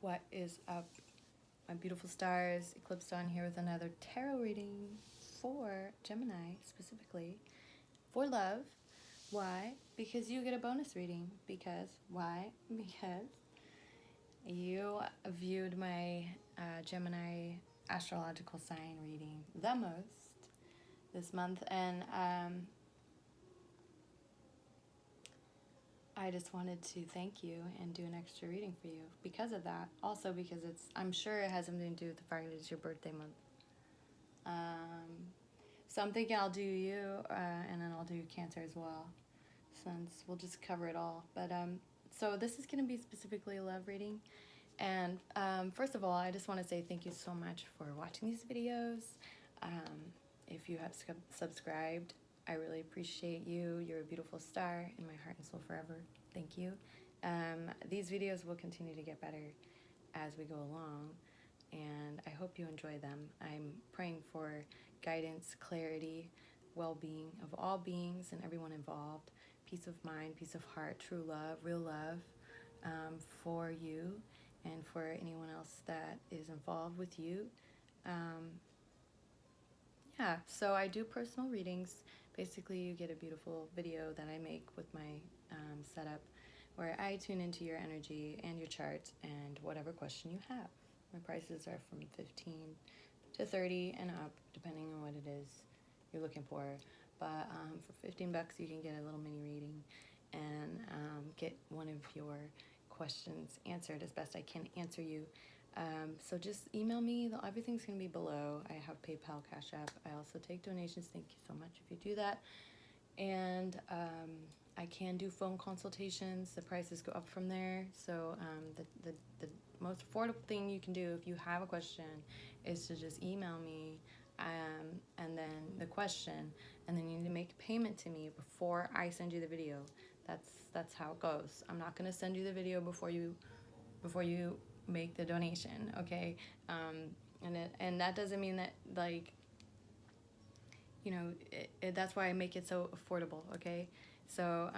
What is up, my beautiful stars? Eclipsed on here with another tarot reading for Gemini, specifically for love. Why? Because you get a bonus reading. Because why? Because you viewed my Gemini astrological sign reading the most this month, and I just wanted to thank you and do an extra reading for you because of that. Also because I'm sure it has something to do with the fact that it's your birthday month. So I'm thinking I'll do you, and then I'll do Cancer as well, since we'll just cover it all. But so this is going to be specifically a love reading. And first of all, I just want to say thank you so much for watching these videos. If you have subscribed, I really appreciate you. You're a beautiful star in my heart and soul forever. Thank you. These videos will continue to get better as we go along, and I hope you enjoy them. I'm praying for guidance, clarity, well-being of all beings and everyone involved, peace of mind, peace of heart, true love, real love, for you and for anyone else that is involved with you. Yeah, so I do personal readings. Basically, you get a beautiful video that I make with my setup where I tune into your energy and your chart and whatever question you have. My prices are from $15 to $30 and up, depending on what it is you're looking for. But for $15, you can get a little mini reading and get one of your questions answered as best I can answer you. So just email me. Everything's going to be below. I have PayPal, Cash App. I also take donations. Thank you so much if you do that. And I can do phone consultations. The prices go up from there. So the most affordable thing you can do if you have a question is to just email me and then the question, and then you need to make a payment to me before I send you the video. That's how it goes. I'm not going to send you the video before you make the donation, okay? And that doesn't mean that, like, you know, that's why I make it so affordable, okay? So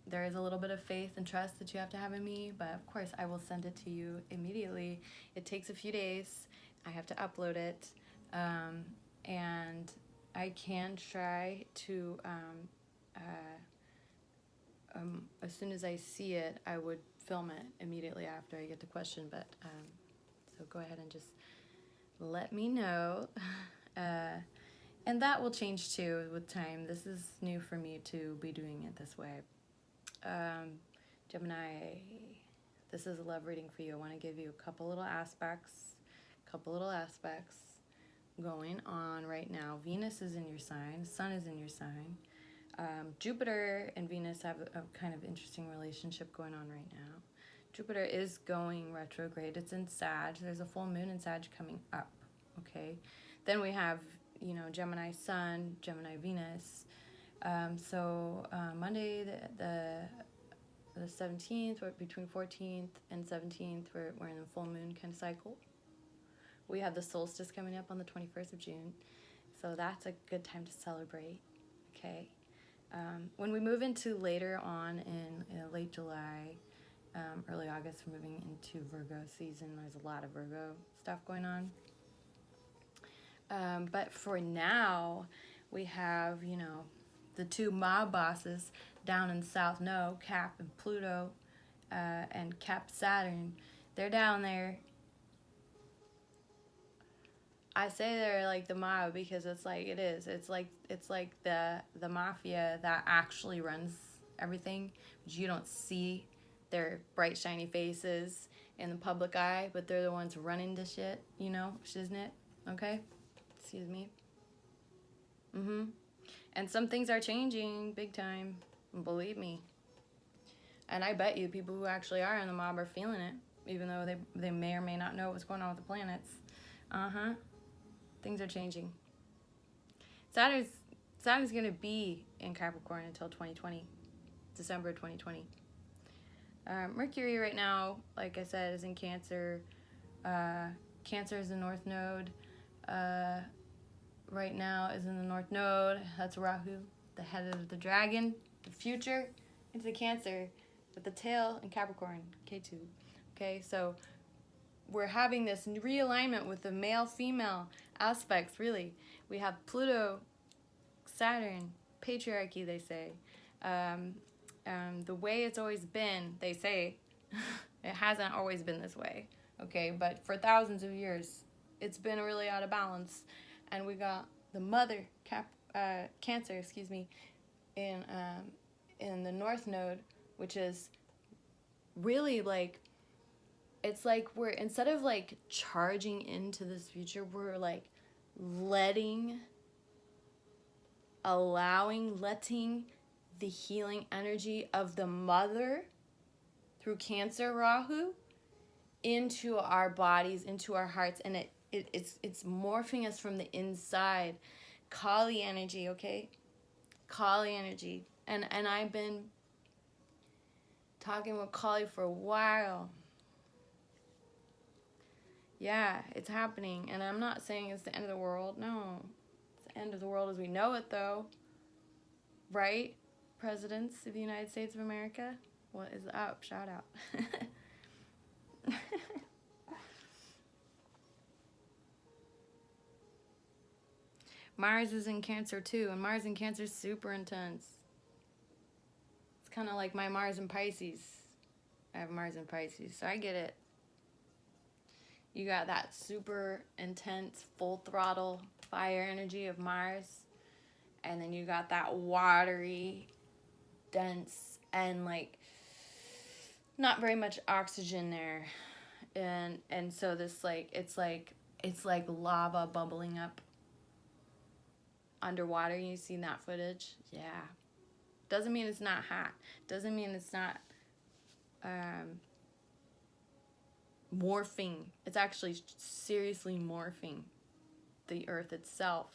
there is a little bit of faith and trust that you have to have in me, but of course I will send it to you immediately. It takes a few days. I have to upload it, and I can try to as soon as I see it, I would film it immediately after I get the question, but so go ahead and just let me know. And that will change too with time. This is new for me to be doing it this way. Gemini, this is a love reading for you. I want to give you a couple little aspects going on right now. Venus is in your sign, Sun is in your sign. Jupiter and Venus have a kind of interesting relationship going on right now. Jupiter is going retrograde. It's in Sag. There's a full moon in Sag coming up, okay? Then we have, you know, Gemini Sun, Gemini Venus. So Monday the 17th, or between 14th and 17th, we're in a full moon kind of cycle. We have the solstice coming up on the 21st of June. So that's a good time to celebrate, okay? When we move into later on in late July, early August, we're moving into Virgo season. There's a lot of Virgo stuff going on. But for now, we have, you know, the two mob bosses down in the South Node, Cap and Pluto, and Cap Saturn. They're down there. I say they're like the mob because it's like it is. It's like the mafia that actually runs everything, but you don't see their bright shiny faces in the public eye, but they're the ones running the shit, you know, shiznit, okay? Excuse me. And some things are changing big time, believe me. And I bet you people who actually are in the mob are feeling it, even though they may or may not know what's going on with the planets. Things are changing. Saturn's going to be in Capricorn until 2020, December 2020. Mercury right now, like I said, is in Cancer. Cancer is the North Node. Right now is in the North Node. That's Rahu, the head of the dragon, the future, into Cancer, with the tail in Capricorn, K2. Okay, so we're having this realignment with the male-female aspects, really. We have Pluto, Saturn, patriarchy, they say. The way it's always been, they say, it hasn't always been this way, okay? But for thousands of years, it's been really out of balance. And we got the mother, Cancer, excuse me, in the North Node, which is really like, it's like we're, instead of like charging into this future, we're like letting the healing energy of the mother through Cancer Rahu into our bodies, into our hearts, and it's morphing us from the inside. Kali energy, okay? Kali energy. And I've been talking with Kali for a while. Yeah, it's happening. And I'm not saying it's the end of the world. No. It's the end of the world as we know it, though. Right? Presidents of the United States of America? What is up? Shout out. Mars is in Cancer too, and Mars in Cancer is super intense. It's kind of like my Mars in Pisces. I have Mars in Pisces, so I get it. You got that super intense, full throttle fire energy of Mars, and then you got that watery, dense, and like not very much oxygen there, and so this like it's like lava bubbling up underwater. You've seen that footage? Yeah. Doesn't mean it's not hot. Doesn't mean it's not morphing. It's actually seriously morphing the earth itself,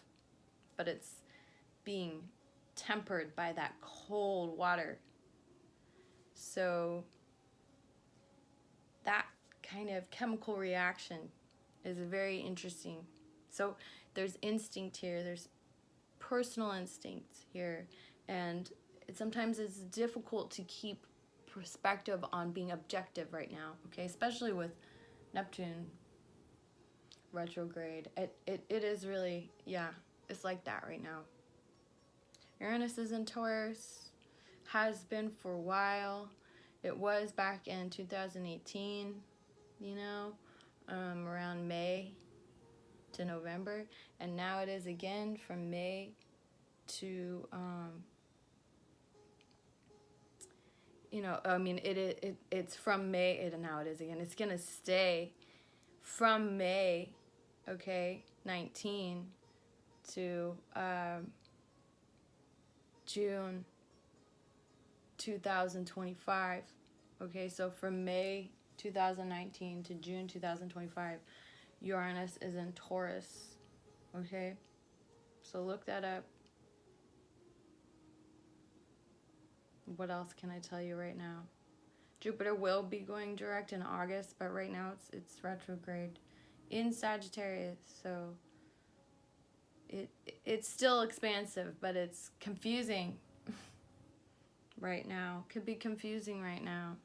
but it's being tempered by that cold water. So that kind of chemical reaction is very interesting. So there's instinct here, there's personal instinct here, and sometimes it's difficult to keep perspective on being objective right now, okay? Especially with Neptune retrograde. It is really, yeah, it's like that right now. Uranus is in Taurus, has been for a while. It was back in 2018, you know, around May to November, and now it is again from May to you know, I mean it's from May, and now it is again. It's gonna stay from May, okay, 19 to June 2025. Okay, so from May 2019 to June 2025, Uranus is in Taurus. Okay, so look that up. What else can I tell you right now? Jupiter will be going direct in August, but right now it's retrograde in Sagittarius, so it's still expansive, but it's confusing right now. Could be confusing right now.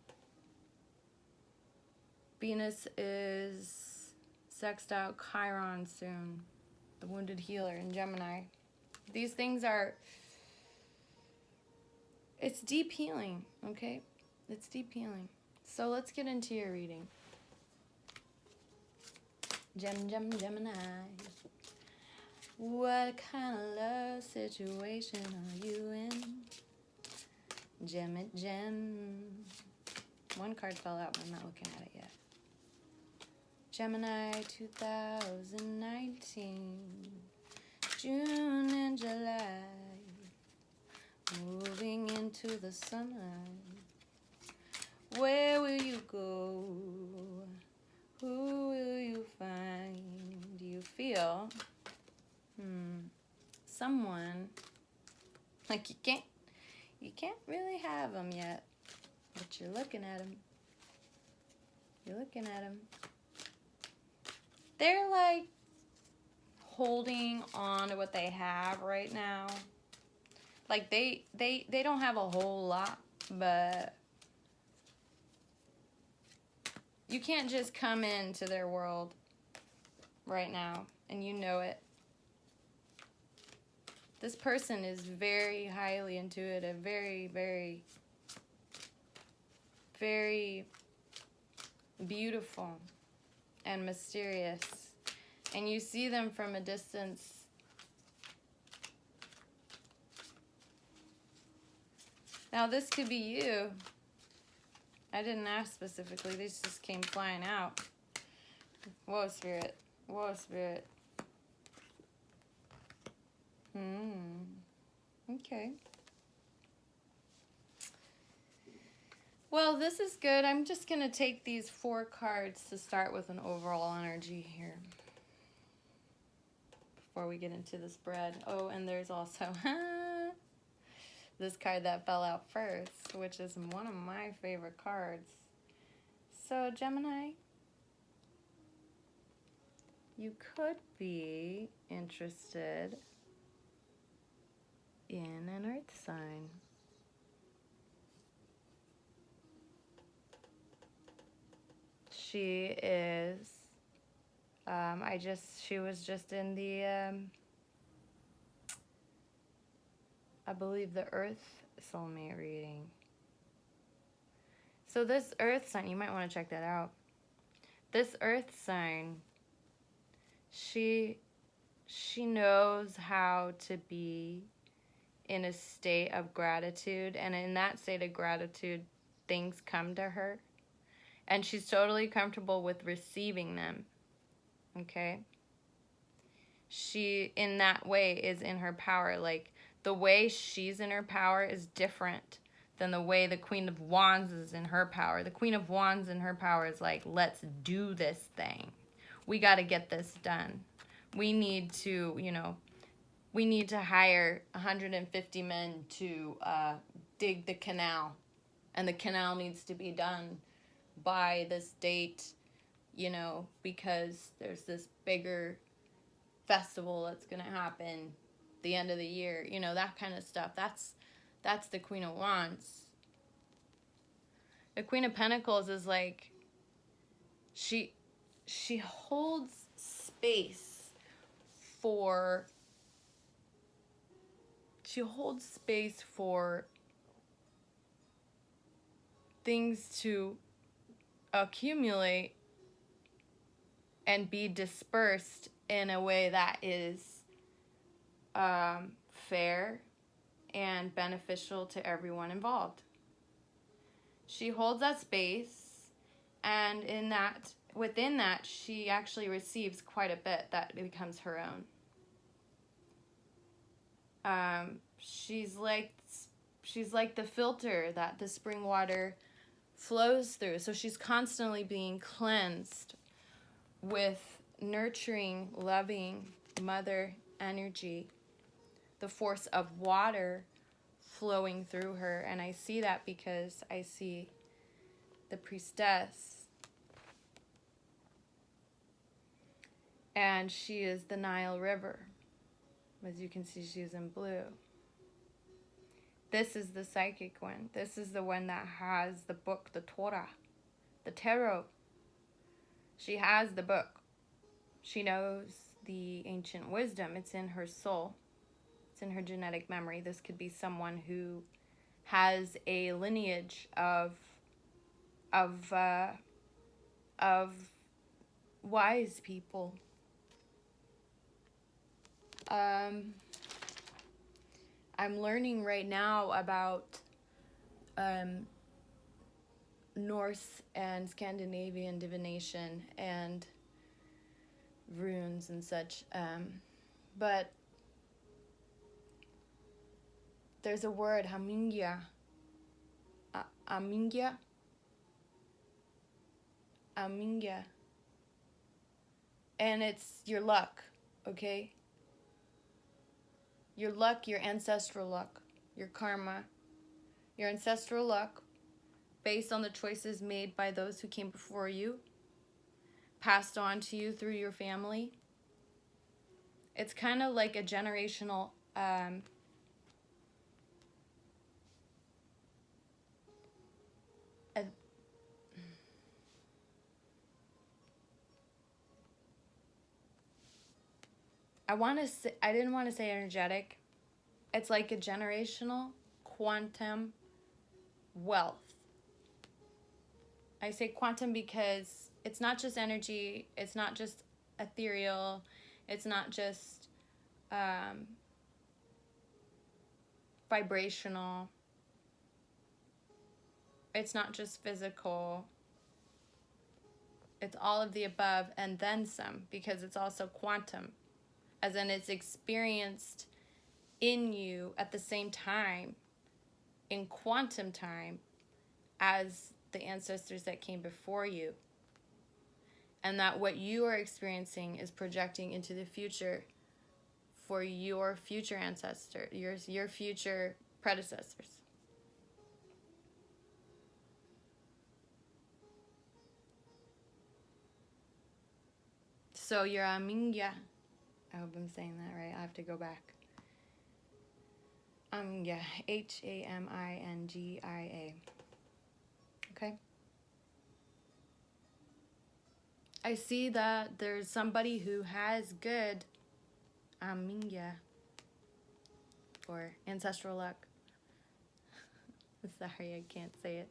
Venus is sextile Chiron soon, the wounded healer in Gemini. These things are, it's deep healing, okay? It's deep healing. So let's get into your reading. Gem Gem Gemini. What kind of love situation are you in? Gem it, gem. One card fell out, but I'm not looking at it yet. Gemini 2019. June and July. Moving into the summer. Where will you go? Who will you find? Do you feel someone like you can't really have them yet, but you're looking at them. You're looking at them. They're like holding on to what they have right now. Like they don't have a whole lot, but You can't just come into their world right now, and you know it. This person is very highly intuitive, very, very, very beautiful and mysterious. And you see them from a distance. Now this could be you. I didn't ask specifically, these just came flying out. Whoa, Spirit. Whoa, Spirit. Okay. Well, this is good. I'm just going to take these 4 cards to start with an overall energy here before we get into the spread. Oh, and there's also this card that fell out first, which is one of my favorite cards. So, Gemini, you could be interested in an earth sign. She is, she was just in the, I believe the Earth soulmate reading. So this Earth sign, you might want to check that out. This Earth sign, she knows how to be in a state of gratitude, and in that state of gratitude, things come to her. And she's totally comfortable with receiving them, okay? She, in that way, is in her power. Like, the way she's in her power is different than the way the Queen of Wands is in her power. The Queen of Wands in her power is like, let's do this thing. We got to get this done. We need to, we need to hire 150 men to dig the canal. And the canal needs to be done by this date, because there's this bigger festival that's going to happen the end of the year, that kind of stuff. That's the Queen of Wands. The Queen of Pentacles is like, she holds space for things to accumulate and be dispersed in a way that is fair and beneficial to everyone involved. She holds that space, and within that, she actually receives quite a bit that becomes her own. She's like the filter that the spring water flows through. So she's constantly being cleansed with nurturing, loving mother energy, the force of water flowing through her. And I see that because I see the priestess, and she is the Nile River. As you can see, she's in blue. This is the psychic one. This is the one that has the book, the Torah, the tarot. She has the book. She knows the ancient wisdom. It's in her soul. It's in her genetic memory. This could be someone who has a lineage of wise people. I'm learning right now about Norse and Scandinavian divination and runes and such. But there's a word, hamingya. Amingya. And it's your luck, okay? Your luck, your ancestral luck, your karma, your ancestral luck based on the choices made by those who came before you, passed on to you through your family. It's kind of like a generational I didn't want to say energetic. It's like a generational quantum wealth. I say quantum because it's not just energy, it's not just ethereal, it's not just vibrational, it's not just physical. It's all of the above and then some, because it's also quantum, as in it's experienced in you at the same time, in quantum time, as the ancestors that came before you. And that what you are experiencing is projecting into the future for your future ancestor, your future predecessors. So your Aminga, I hope I'm saying that right. I have to go back. Aminga, Hamingia. Okay. I see that there's somebody who has good Aminga, or ancestral luck. Sorry, I can't say it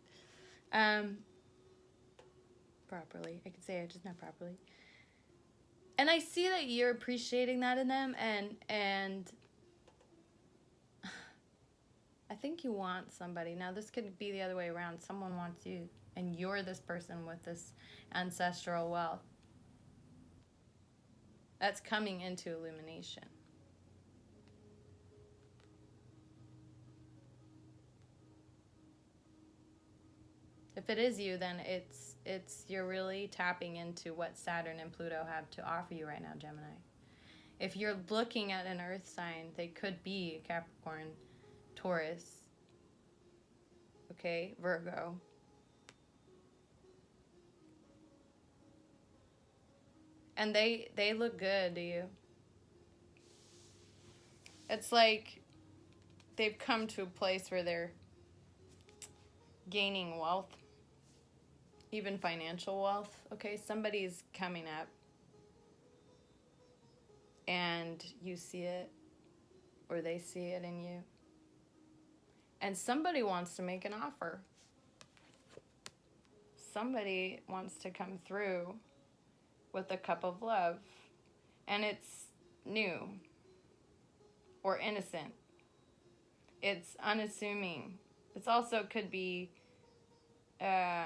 properly. I can say it, just not properly. And I see that you're appreciating that in them, and I think you want somebody. Now, this could be the other way around. Someone wants you, and you're this person with this ancestral wealth that's coming into illumination. If it is you, then it's you're really tapping into what Saturn and Pluto have to offer you right now, Gemini. If you're looking at an earth sign, they could be Capricorn, Taurus, okay, Virgo. And they look good to you. It's like they've come to a place where they're gaining wealth, even financial wealth. Okay, somebody's coming up and you see it, or they see it in you, and somebody wants to make an offer. Somebody wants to come through with a cup of love, and it's new or innocent. It's unassuming. It's also could be a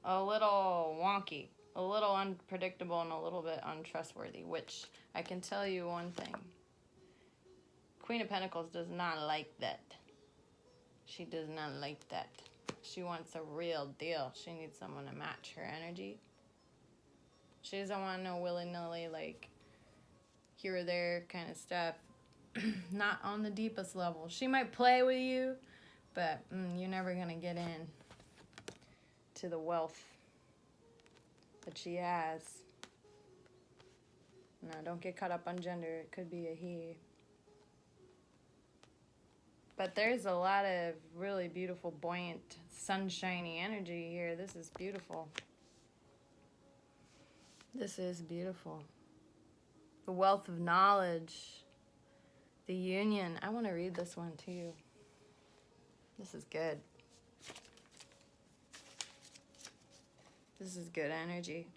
little wonky, a little unpredictable, and a little bit untrustworthy, which I can tell you one thing. Queen of Pentacles does not like that. She does not like that. She wants a real deal. She needs someone to match her energy. She doesn't want no willy-nilly, like, here or there kind of stuff. Not on the deepest level. She might play with you, but you're never going to get in to the wealth that she has. No, don't get caught up on gender. It could be a he. But there's a lot of really beautiful, buoyant, sunshiny energy here. This is beautiful. This is beautiful. The wealth of knowledge. The union. I want to read this one too. This is good. This is good energy.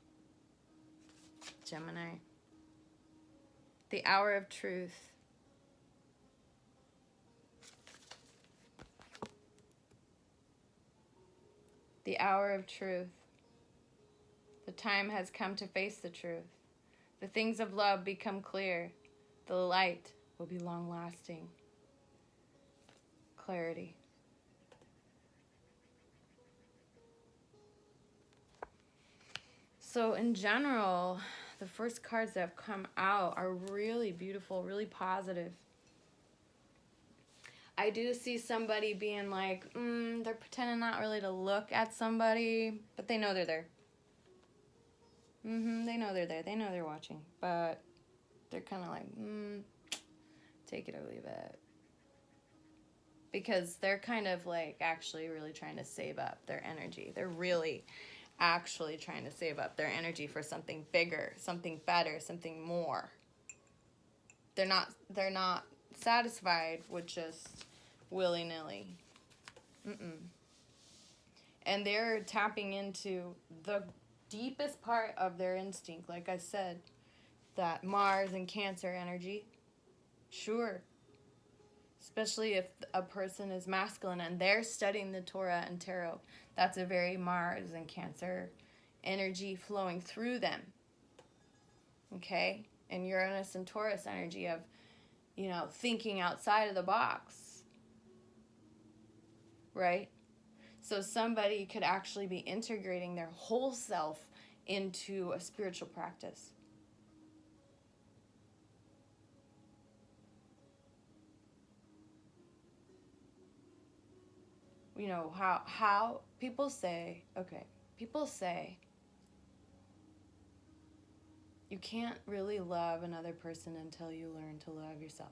Gemini. The hour of truth. The hour of truth. The time has come to face the truth. The things of love become clear. The light will be long-lasting. Clarity. So in general, the first cards that have come out are really beautiful, really positive. I do see somebody being like, they're pretending not really to look at somebody, but they know they're there. They know they're there. They know they're watching, but they're kind of like, take it or leave it. Because they're kind of like actually really trying to save up their energy. They're really actually trying to save up their energy for something bigger, something better, something more. They're not satisfied with just willy-nilly. And they're tapping into the deepest part of their instinct. Like I said, that Mars and Cancer energy. Sure. Especially if a person is masculine and they're studying the Torah and Tarot. That's a very Mars and Cancer energy flowing through them. Okay? And Uranus and Taurus energy of, you know, thinking outside of the box. Right? So somebody could actually be integrating their whole self into a spiritual practice. You know, how people say, okay, people say you can't really love another person until you learn to love yourself.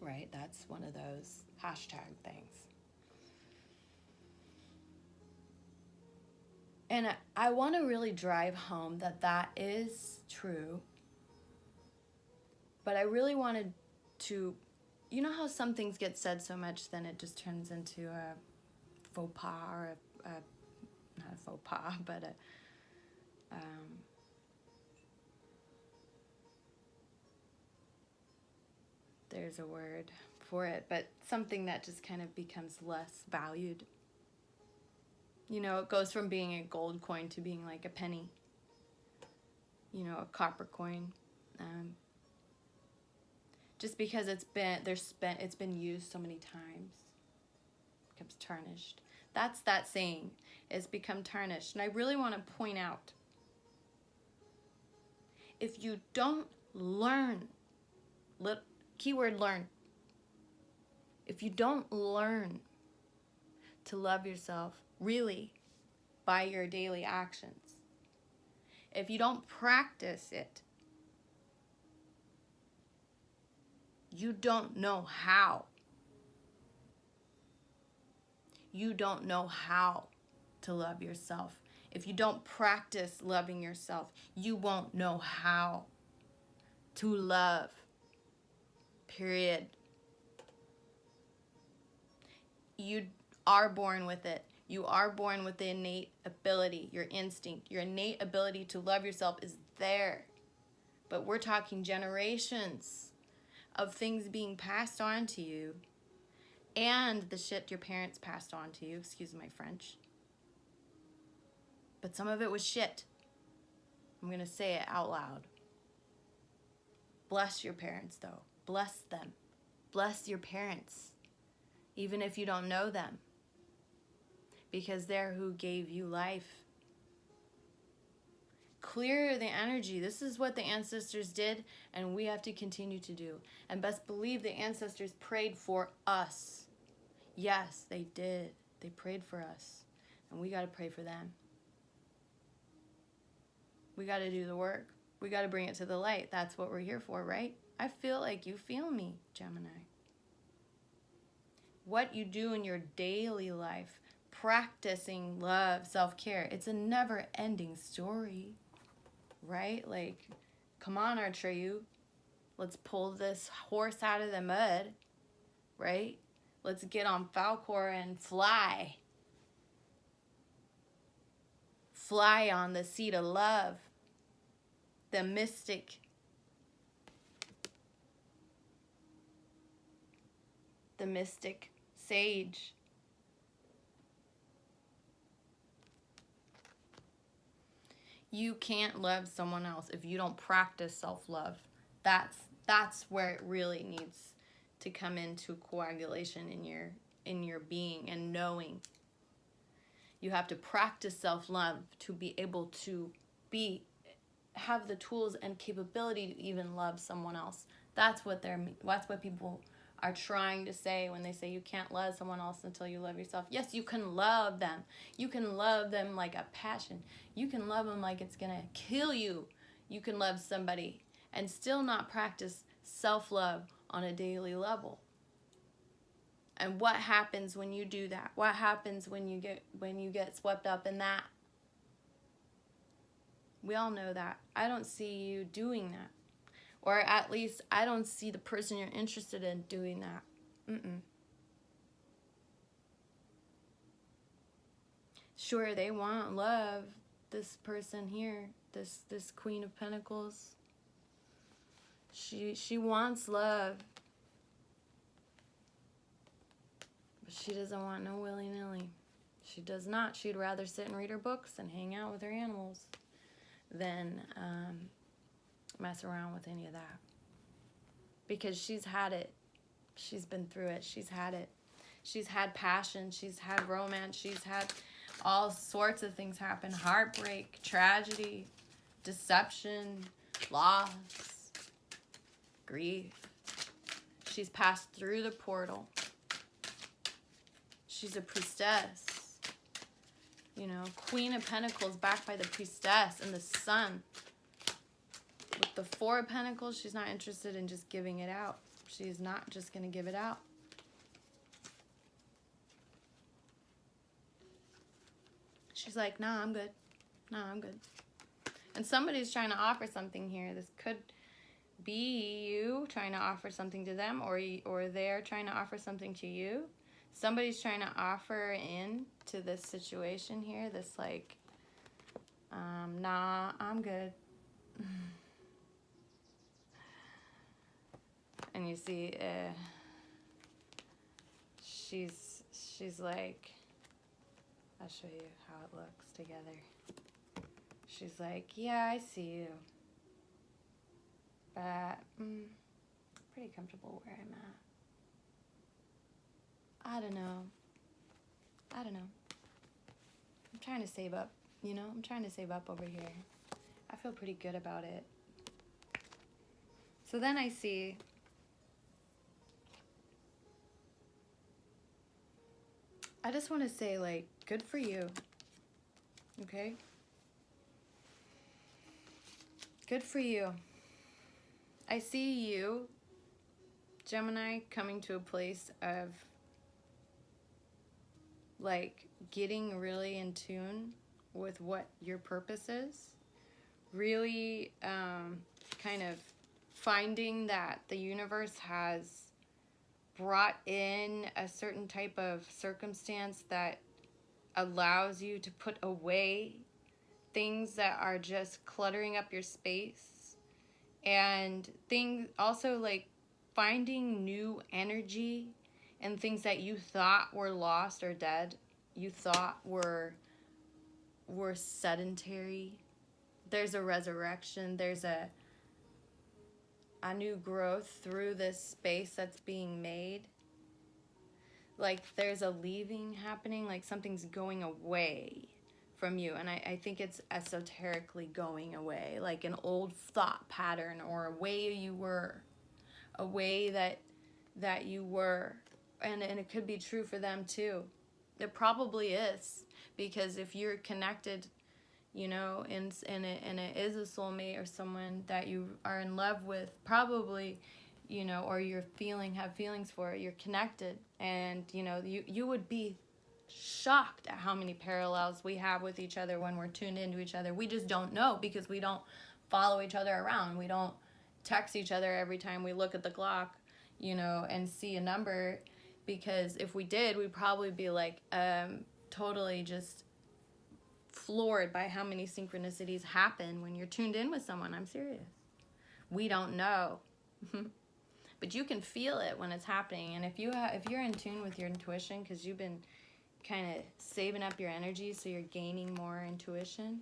Right? That's one of those hashtag things. And I want to really drive home that that is true. But I really wanted to, you know how some things get said so much, then it just turns into a faux pas, or not a faux pas, but there's a word for it, but something that just kind of becomes less valued. You know, it goes from being a gold coin to being like a penny. You know, a copper coin. Just because it's been used so many times, it becomes tarnished. That's that saying. It's become tarnished. And I really want to point out, if you don't learn, keyword learn, if you don't learn to love yourself really by your daily actions, if you don't practice it, you don't know how. You don't know how to love yourself. If you don't practice loving yourself, you won't know how to love. Period. You are born with it. You are born with the innate ability, your instinct, your innate ability to love yourself is there. But we're talking generations of things being passed on to you, and the shit your parents passed on to you, excuse my French. But some of it was shit. I'm going to say it out loud. Bless your parents, though. Bless them. Bless your parents, even if you don't know them, because they're who gave you life. Clear the energy. This is what the ancestors did, and we have to continue to do. And best believe the ancestors prayed for us. Yes, they did. They prayed for us, and we got to pray for them. We got to do the work. We got to bring it to the light. That's what we're here for, right? I feel like you feel me, Gemini. What you do in your daily life, practicing love, self-care, it's a never-ending story, right? Like, come on, Archeru. Let's pull this horse out of the mud, right? Let's get on Falcor and fly. Fly on the seat of love. The mystic. The mystic sage. You can't love someone else if you don't practice self-love. That's where it really needs to come into coagulation in your being and knowing. You have to practice self-love to be able to have the tools and capability to even love someone else. That's what people are trying to say when they say you can't love someone else until you love yourself. Yes, you can love them. You can love them like a passion. You can love them like it's gonna kill you. You can love somebody and still not practice self-love on a daily level. And what happens when you do that? What happens when you get swept up in that? We all know that. I don't see you doing that. Or at least I don't see the person you're interested in doing that. Sure, they want love. This person here, this Queen of Pentacles, she wants love. But she doesn't want no willy-nilly. She does not. She'd rather sit and read her books and hang out with her animals than mess around with any of that. Because she's had it. She's been through it. She's had it. She's had passion. She's had romance. She's had all sorts of things happen. Heartbreak, tragedy, deception, loss, grief. She's passed through the portal. She's a priestess. You know, Queen of Pentacles backed by the priestess and the sun. With the Four of Pentacles, she's not interested in just giving it out. She's not just going to give it out. She's like, nah, I'm good. Nah, I'm good. And somebody's trying to offer something here. This could be you trying to offer something to them, or they're trying to offer something to you. Somebody's trying to offer in to this situation here. This like, nah, I'm good. And you see, she's like, I'll show you how it looks together. She's like, yeah, I see you. But pretty comfortable where I'm at. I don't know. I'm trying to save up, you know? I'm trying to save up over here. I feel pretty good about it. So then I see I just want to say, like, good for you. Okay? Good for you. I see you, Gemini, coming to a place of, like, getting really in tune with what your purpose is. Really kind of finding that the universe has brought in a certain type of circumstance that allows you to put away things that are just cluttering up your space, and things also like finding new energy and things that you thought were lost or dead, you thought were sedentary. There's a resurrection. There's a new growth through this space that's being made. Like there's a leaving happening, like something's going away from you. And I think it's esoterically going away, like an old thought pattern or a way you were, a way that you were. And it could be true for them too. It probably is, because if you're connected, you know, and it is a soulmate or someone that you are in love with, probably, you know, or you're have feelings for, you're connected, and, you know, you would be shocked at how many parallels we have with each other when we're tuned into each other. We just don't know, because we don't follow each other around. We don't text each other every time we look at the clock, you know, and see a number, because if we did, we'd probably be like totally just floored by how many synchronicities happen when you're tuned in with someone. I'm serious. We don't know. But you can feel it when it's happening. And if you're in tune with your intuition, because you've been kind of saving up your energy so you're gaining more intuition,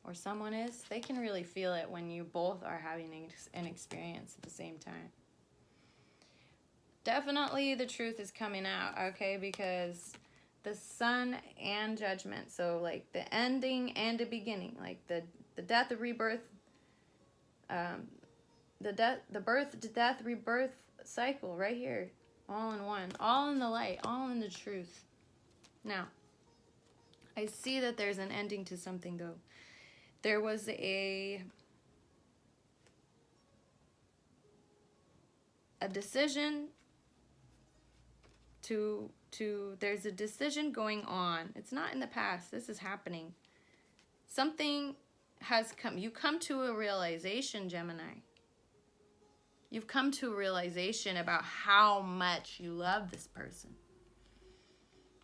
or someone is, they can really feel it when you both are having an experience at the same time. Definitely the truth is coming out, okay? Because the Sun and Judgment, so like the ending and the beginning, like the death, the rebirth, the birth, death, rebirth cycle right here, all in one, all in the light, all in the truth. Now, I see that there's an ending to something though. There was a decision there's a decision going on. It's not in the past. This is happening. Something has come. You come to a realization, Gemini. You've come to a realization about how much you love this person.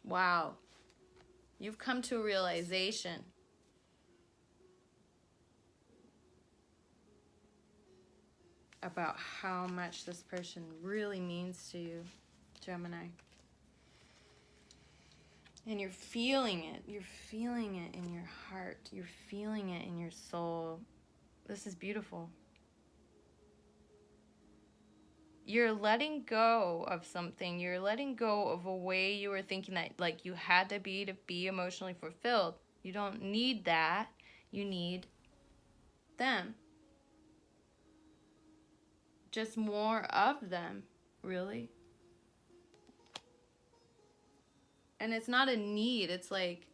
Wow. You've come to a realization. About how much this person really means to you, Gemini. And you're feeling it. You're feeling it in your heart. You're feeling it in your soul. This is beautiful. You're letting go of something. You're letting go of a way you were thinking that like you had to be emotionally fulfilled. You don't need that. You need them. Just more of them, really. And it's not a need. It's like,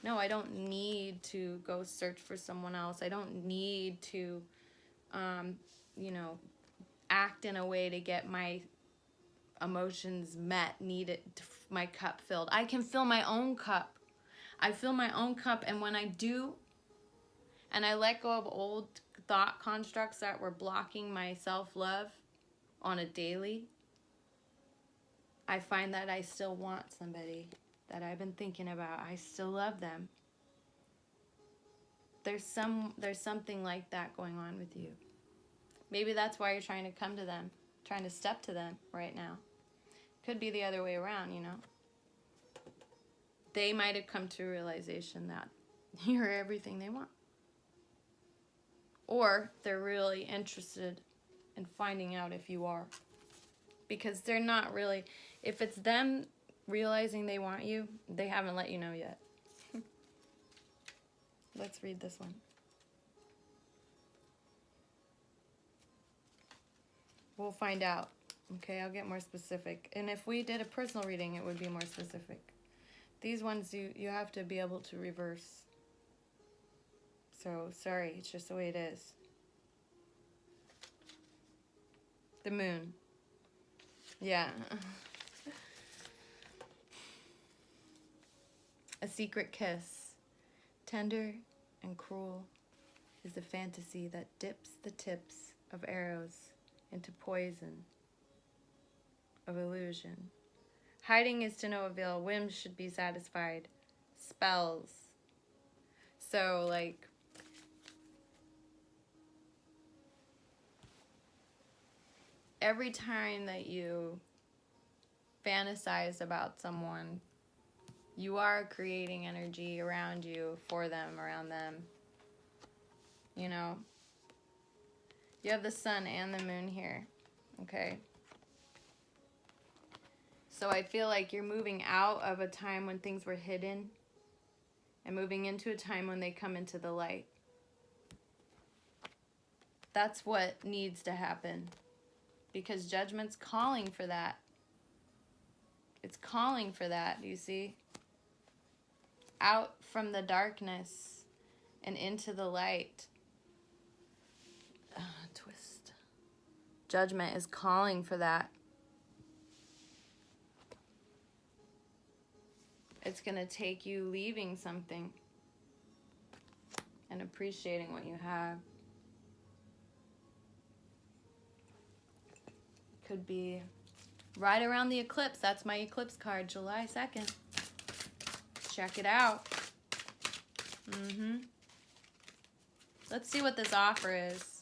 no, I don't need to go search for someone else. I don't need to, act in a way to get my emotions met, my cup filled. I can fill my own cup. I fill my own cup, and when I do, and I let go of old thought constructs that were blocking my self-love on a daily, I find that I still want somebody that I've been thinking about. I still love them. There's something like that going on with you. Maybe that's why you're trying to come to them, trying to step to them right now. Could be the other way around, They might have come to a realization that you're everything they want. Or they're really interested in finding out if you are. Because they're not really, if it's them realizing they want you, they haven't let you know yet. Let's read this one. We'll find out. Okay, I'll get more specific. And if we did a personal reading, it would be more specific. These ones, you have to be able to reverse. So, sorry, it's just the way it is. The moon. Yeah. A secret kiss, tender and cruel, is a fantasy that dips the tips of arrows into poison of illusion. Hiding is to no avail. Whims should be satisfied. Spells. So, like, every time that you fantasize about someone, you are creating energy around you, for them, around them. You have the sun and the moon here, okay? So I feel like you're moving out of a time when things were hidden and moving into a time when they come into the light. That's what needs to happen, because judgment's calling for that. It's calling for that, you see? Out from the darkness and into the light. Twist. Judgment is calling for that. It's going to take you leaving something and appreciating what you have. Could be right around the eclipse. That's my eclipse card, July 2nd. Check it out. Let's see what this offer is.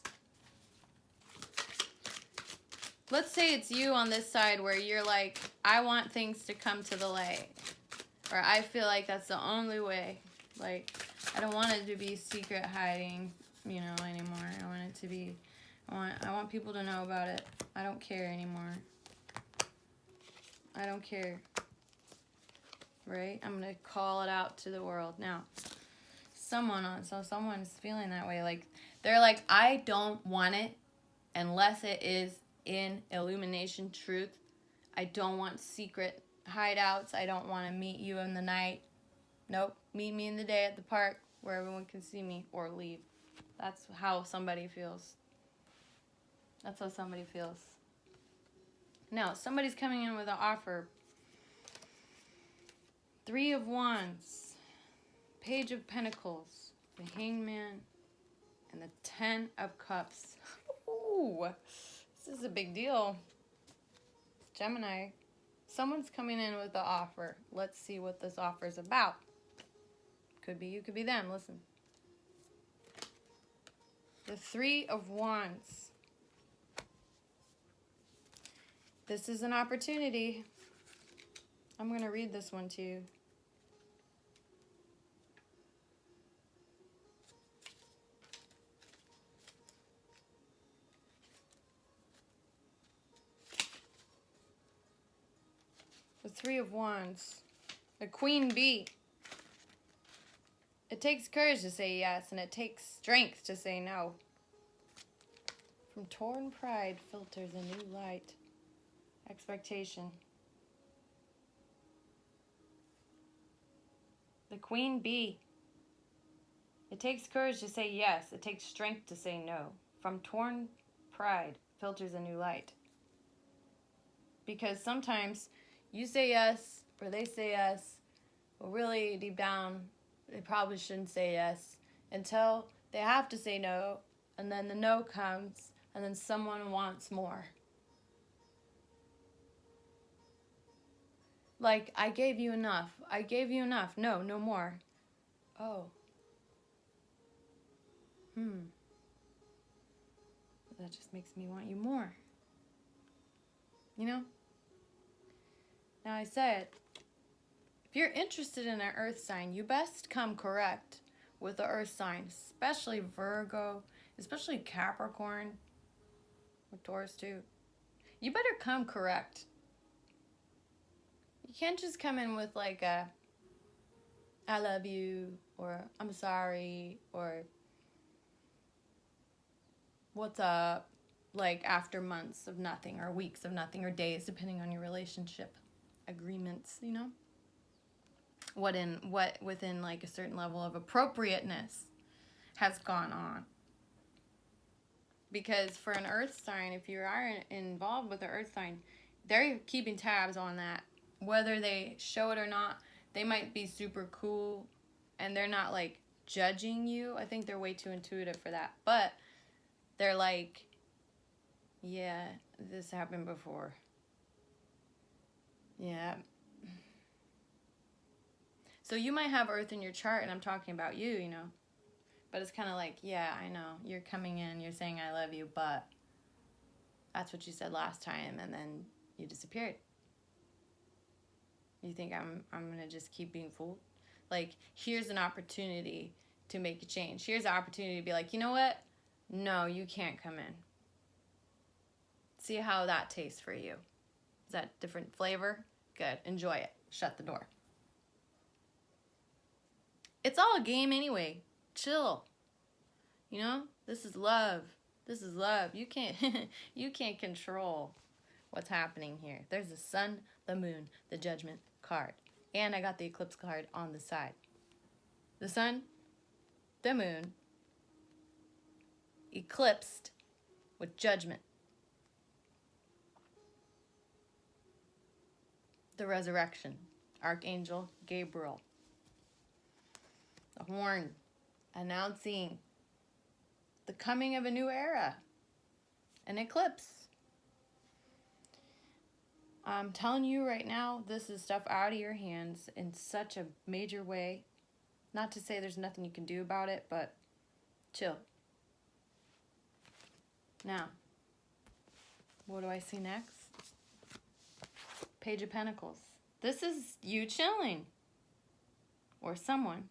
Let's say it's you on this side where you're like, I want things to come to the light. Or I feel like that's the only way. Like, I don't want it to be secret hiding, anymore. I want it to be, I want people to know about it. I don't care anymore. I don't care. Right? I'm going to call it out to the world. Now, someone's feeling that way. Like, they're like, I don't want it unless it is in illumination truth. I don't want secret hideouts. I don't want to meet you in the night. Nope. Meet me in the day at the park where everyone can see me, or leave. That's how somebody feels. That's how somebody feels. Now, somebody's coming in with an offer. Three of Wands, Page of Pentacles, the Hangman, and the Ten of Cups. Ooh, this is a big deal. Gemini, someone's coming in with the offer. Let's see what this offer is about. Could be you, could be them. Listen. The Three of Wands. This is an opportunity. I'm going to read this one to you. The Three of Wands. The Queen Bee. It takes courage to say yes, and it takes strength to say no. From torn pride filters a new light. Expectation. The Queen Bee. It takes courage to say yes. It takes strength to say no. From torn pride filters a new light. Because sometimes you say yes, or they say yes, but really deep down, they probably shouldn't say yes until they have to say no, and then the no comes, and then someone wants more. Like, I gave you enough. I gave you enough. No, no more. Oh. That just makes me want you more. You know? Now I said, if you're interested in an earth sign, you best come correct with the earth sign, especially Virgo, especially Capricorn, or Taurus too. You better come correct. You can't just come in with like a, I love you, or I'm sorry, or what's up, like after months of nothing, or weeks of nothing, or days, depending on your relationship agreements, you know? What within like a certain level of appropriateness has gone on. Because for an earth sign, if you are involved with the earth sign, they're keeping tabs on that. Whether they show it or not, they might be super cool and they're not like judging you. I think they're way too intuitive for that. But they're like, yeah, this happened before. Yeah. So you might have earth in your chart, and I'm talking about you, you know. But it's kind of like, yeah, I know. You're coming in, you're saying I love you, but that's what you said last time, and then you disappeared. You think I'm going to just keep being fooled? Like, here's an opportunity to make a change. Here's an opportunity to be like, you know what? No, you can't come in. See how that tastes for you. Is that different flavor? Good. Enjoy it. Shut the door. It's all a game anyway. Chill. You know? This is love. This is love. You can't control what's happening here. There's the sun, the moon, the judgment card. And I got the eclipse card on the side. The sun, the moon, eclipsed with judgment. The resurrection. Archangel Gabriel. The horn, announcing the coming of a new era, an eclipse. I'm telling you right now, this is stuff out of your hands in such a major way. Not to say there's nothing you can do about it, but chill. Now, what do I see next? Page of Pentacles. This is you chilling. Or someone.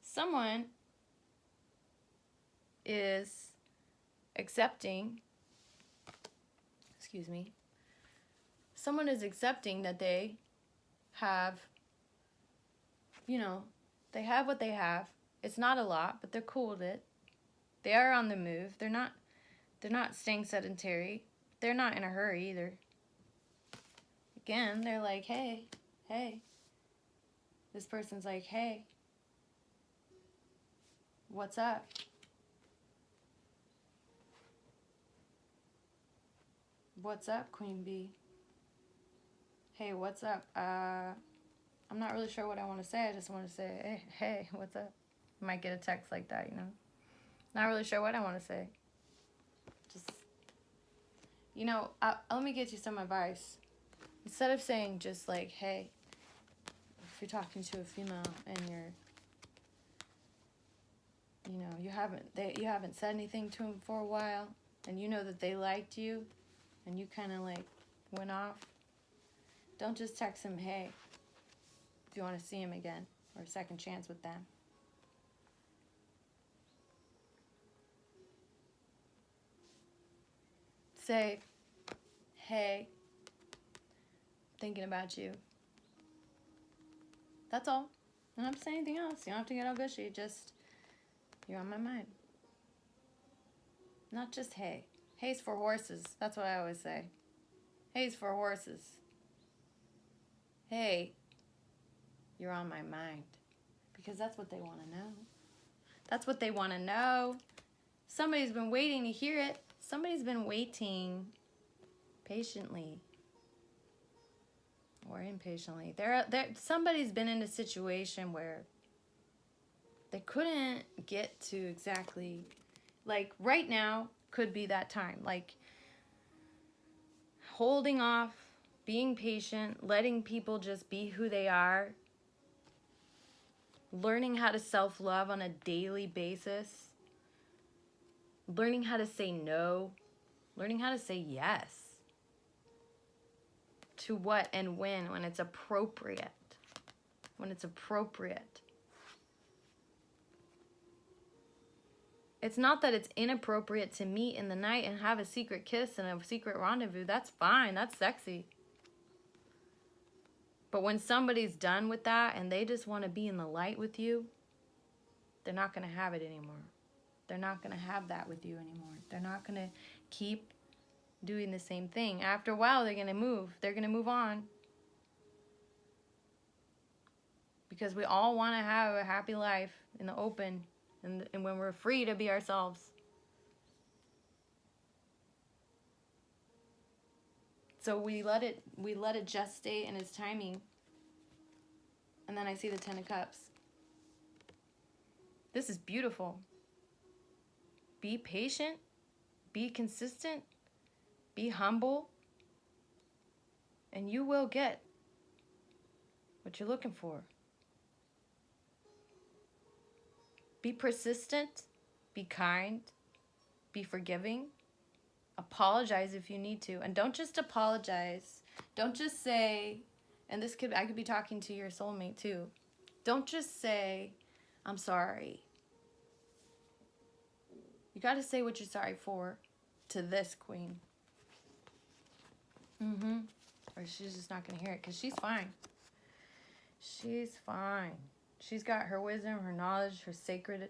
Someone is accepting, someone is accepting that they have, you know, they have what they have. It's not a lot, but they're cool with it. They are on the move. They're not staying sedentary. They're not in a hurry either. Again, they're like, hey. This person's like, hey. What's up? What's up, Queen Bee? Hey, what's up? I'm not really sure what I want to say. I just want to say, hey, what's up? You might get a text like that, you know. Not really sure what I want to say. Just, let me get you some advice. Instead of saying just like, hey, if you're talking to a female and you haven't said anything to them for a while, and you know that they liked you, and you kind of like went off, don't just text them, hey, if you want to see him again, or a second chance with them. Say, hey, thinking about you. That's all. You don't have to say anything else. You don't have to get all gushy. Just, you're on my mind. Not just hey. Hey's for horses. That's what I always say. Hey's for horses. Hey, you're on my mind. Because that's what they want to know. That's what they want to know. Somebody's been waiting to hear it. Somebody's been waiting patiently or impatiently. Somebody's been in a situation where they couldn't get to exactly, like right now could be that time. Like holding off, being patient, letting people just be who they are, learning how to self-love on a daily basis, learning how to say no, learning how to say yes to what and when it's appropriate. When it's appropriate. It's not that it's inappropriate to meet in the night and have a secret kiss and a secret rendezvous. That's fine. That's sexy. But when somebody's done with that and they just want to be in the light with you, they're not going to have it anymore. They're not going to have that with you anymore. They're not going to keep doing the same thing. After a while, they're going to move. They're going to move on. Because we all want to have a happy life in the open and when we're free to be ourselves. So we let it gestate in its timing. And then I see the 10 of Cups. This is beautiful. Be patient. Be consistent. Be humble. And you will get what you're looking for. Be persistent. Be kind. Be forgiving. Apologize if you need to. And don't just apologize. Don't just say, and I could be talking to your soulmate too. Don't just say, I'm sorry. You got to say what you're sorry for to this queen. Or she's just not going to hear it because she's fine. She's fine. She's got her wisdom, her knowledge, her sacred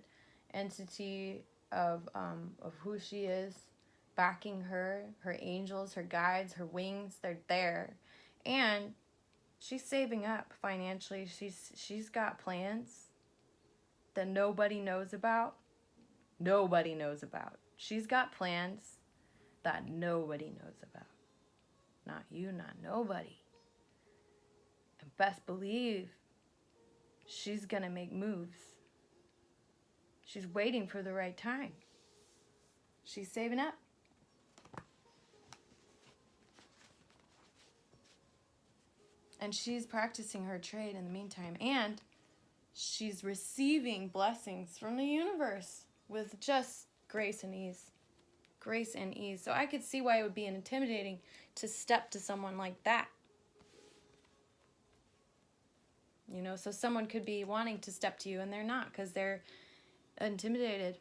entity of who she is backing her, her angels, her guides, her wings, they're there. And she's saving up financially. She's got plans that nobody knows about. Nobody knows about. She's got plans that nobody knows about. Not you, not nobody. And best believe she's gonna make moves. She's waiting for the right time. She's saving up. And she's practicing her trade in the meantime. And she's receiving blessings from the universe with just grace and ease. Grace and ease. So I could see why it would be intimidating to step to someone like that. You know, so someone could be wanting to step to you and they're not because they're intimidated.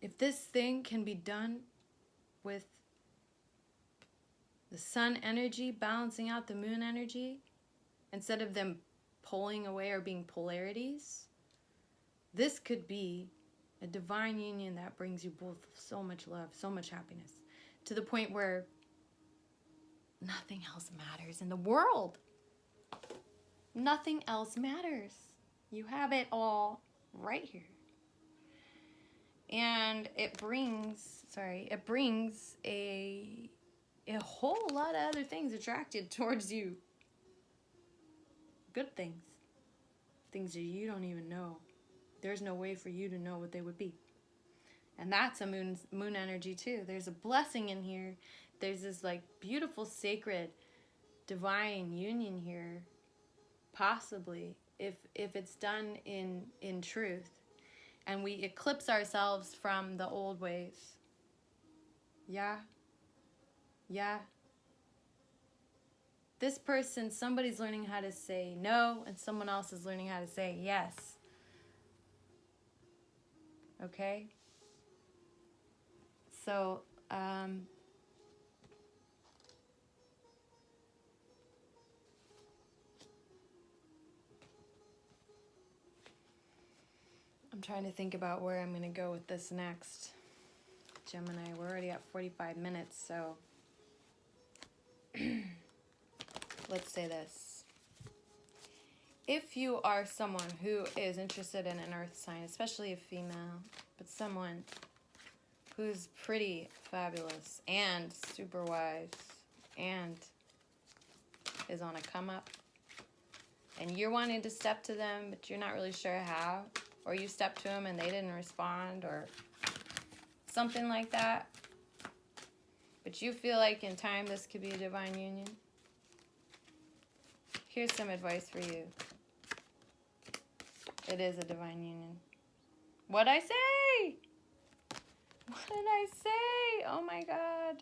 If this thing can be done with the sun energy balancing out the moon energy, instead of them pulling away or being polarities, this could be a divine union that brings you both so much love, so much happiness, to the point where nothing else matters in the world. Nothing else matters. You have it all right here. And it brings a whole lot of other things attracted towards you. Good things. Things that you don't even know. There's no way for you to know what they would be. And that's a moon energy too. There's a blessing in here. There's this like beautiful, sacred, divine union here. Possibly, if it's done in truth. And we eclipse ourselves from the old ways. Yeah. Yeah. This person, somebody's learning how to say no, and someone else is learning how to say yes. Okay? So, I'm trying to think about where I'm going to go with this next. Gemini, we're already at 45 minutes, so let's say this. If you are someone who is interested in an earth sign, especially a female, but someone who's pretty fabulous and super wise and is on a come up, and you're wanting to step to them, but you're not really sure how, or you stepped to them and they didn't respond, or something like that, but you feel like in time this could be a divine union, here's some advice for you. It is a divine union. What'd I say? What did I say? Oh my God.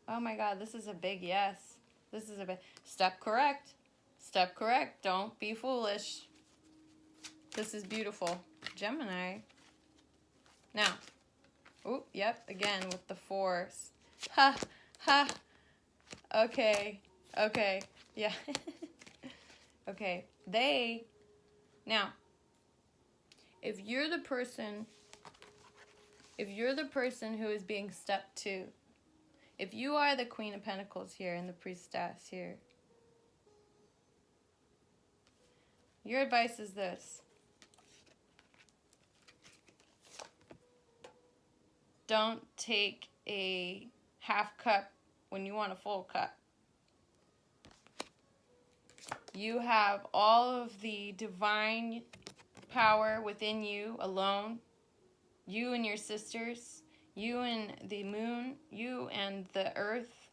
Oh my God, this is a big yes. This is a big... Step correct. Step correct. Don't be foolish. This is beautiful. Gemini. Now. Oh, yep, again with the fours. Ha, ha. Okay, okay, yeah. Okay, now, if you're the person who is being stepped to, if you are the Queen of Pentacles here and the Priestess here, your advice is this. Don't take a half cup when you want a full cup. You have all of the divine power within you alone. You and your sisters, you and the moon, you and the earth,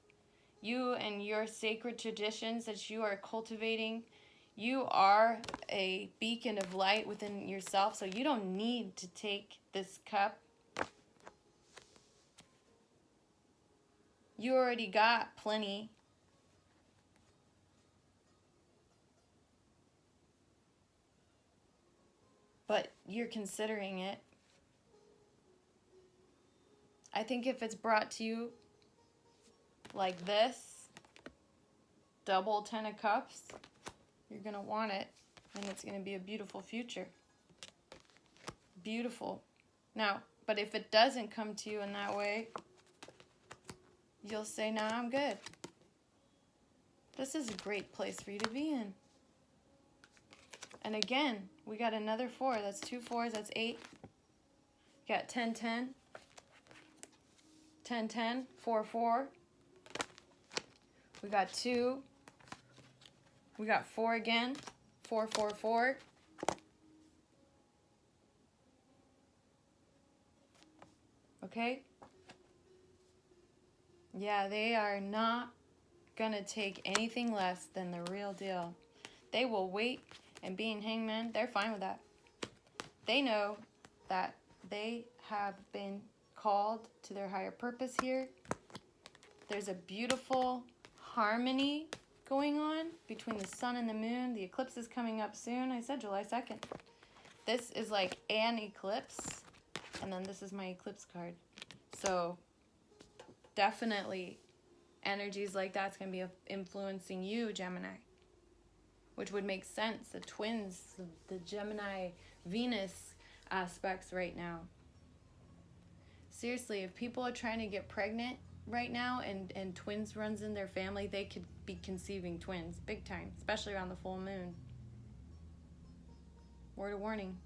you and your sacred traditions that you are cultivating. You are a beacon of light within yourself, so you don't need to take this cup. You already got plenty. But you're considering it. I think if it's brought to you like this, double 10 of cups, you're going to want it, and it's going to be a beautiful future. Beautiful. Now, but if it doesn't come to you in that way, you'll say, nah, I'm good. This is a great place for you to be in. And again, we got another 4. That's 2 4s, that's 8. You got 10 10. 10 10, 4 4. We got 2. We got 4 again. 4 4 4. Okay? Yeah, they are not gonna take anything less than the real deal. They will wait, and being hangman, they're fine with that. They know that they have been called to their higher purpose here. There's a beautiful harmony going on between the sun and the moon. The eclipse is coming up soon. I said July 2nd. This is like an eclipse, and then this is my eclipse card. So definitely energies like that's going to be influencing you, Gemini, which would make sense. The twins, the Gemini Venus aspects right now. Seriously, if people are trying to get pregnant right now and twins runs in their family, they could be conceiving twins big time, especially around the full moon. Word of warning.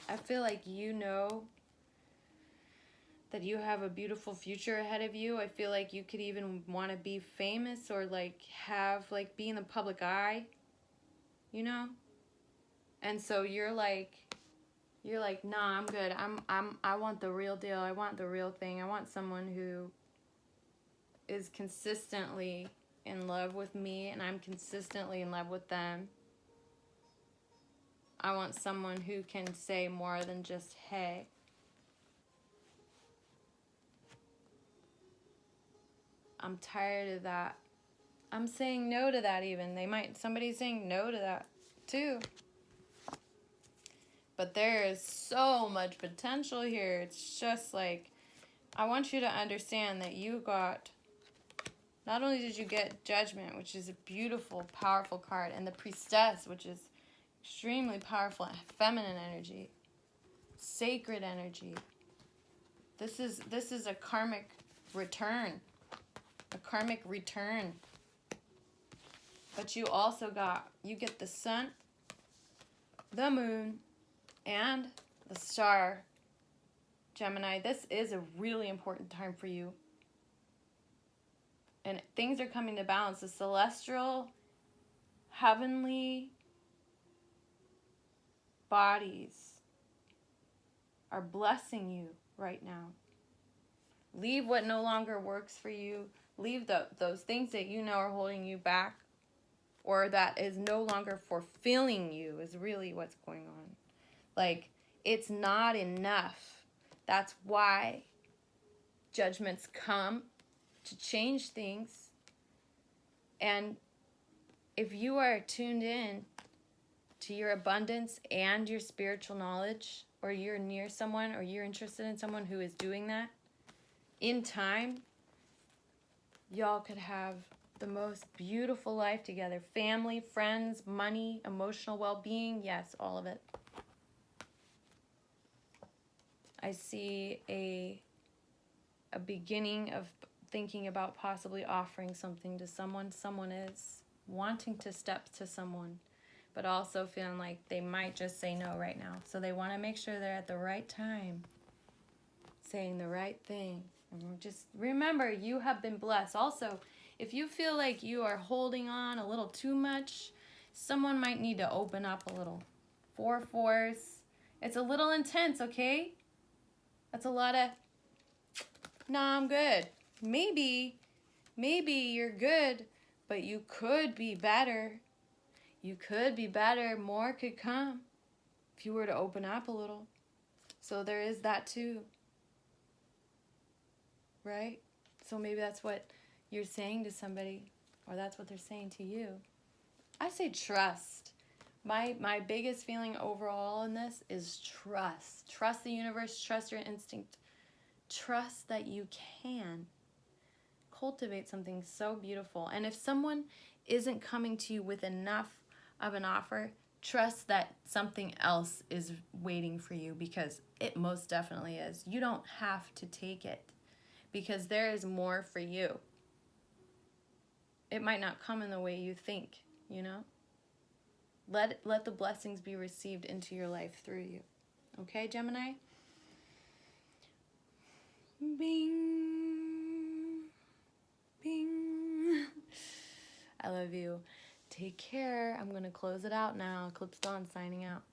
I feel like you know that you have a beautiful future ahead of you. I feel like you could even want to be famous or like have like be in the public eye, you know? And so you're like, nah, I'm good. I want the real deal. I want the real thing. I want someone who is consistently in love with me and I'm consistently in love with them. I want someone who can say more than just, hey. I'm tired of that. I'm saying no to that even. Somebody's saying no to that too. But there is so much potential here. It's just like, I want you to understand that you got, not only did you get Judgment, which is a beautiful, powerful card, and the Priestess, which is extremely powerful, feminine energy, sacred energy. This is a karmic return. A karmic return. But you also get the sun, the moon, and the star. Gemini, this is a really important time for you. And things are coming to balance. The celestial, heavenly bodies are blessing you right now. Leave what no longer works for you. Leave those things that you know are holding you back, or that is no longer fulfilling you, is really what's going on. Like, it's not enough. That's why judgments come, to change things. And if you are tuned in to your abundance and your spiritual knowledge, or you're near someone, or you're interested in someone who is doing that, in time, y'all could have the most beautiful life together. Family, friends, money, emotional well-being, yes, all of it. I see a beginning of thinking about possibly offering something to someone. Someone is wanting to step to someone, but also feeling like they might just say no right now. So they want to make sure they're at the right time, saying the right thing. And just remember, you have been blessed. Also, if you feel like you are holding on a little too much, someone might need to open up a little. 4/4s. It's a little intense, okay? That's a lot of, nah, I'm good. Maybe you're good, but you could be better. You could be better. More could come if you were to open up a little. So there is that too. Right? So maybe that's what you're saying to somebody, or that's what they're saying to you. I say trust. My biggest feeling overall in this is trust. Trust the universe, trust your instinct. Trust that you can cultivate something so beautiful. And if someone isn't coming to you with enough of an offer, trust that something else is waiting for you, because it most definitely is. You don't have to take it, because there is more for you. It might not come in the way you think, you know? Let the blessings be received into your life through you. Okay, Gemini? Bing. Bing. I love you. Take care. I'm going to close it out now. Eclipse Dawn signing out.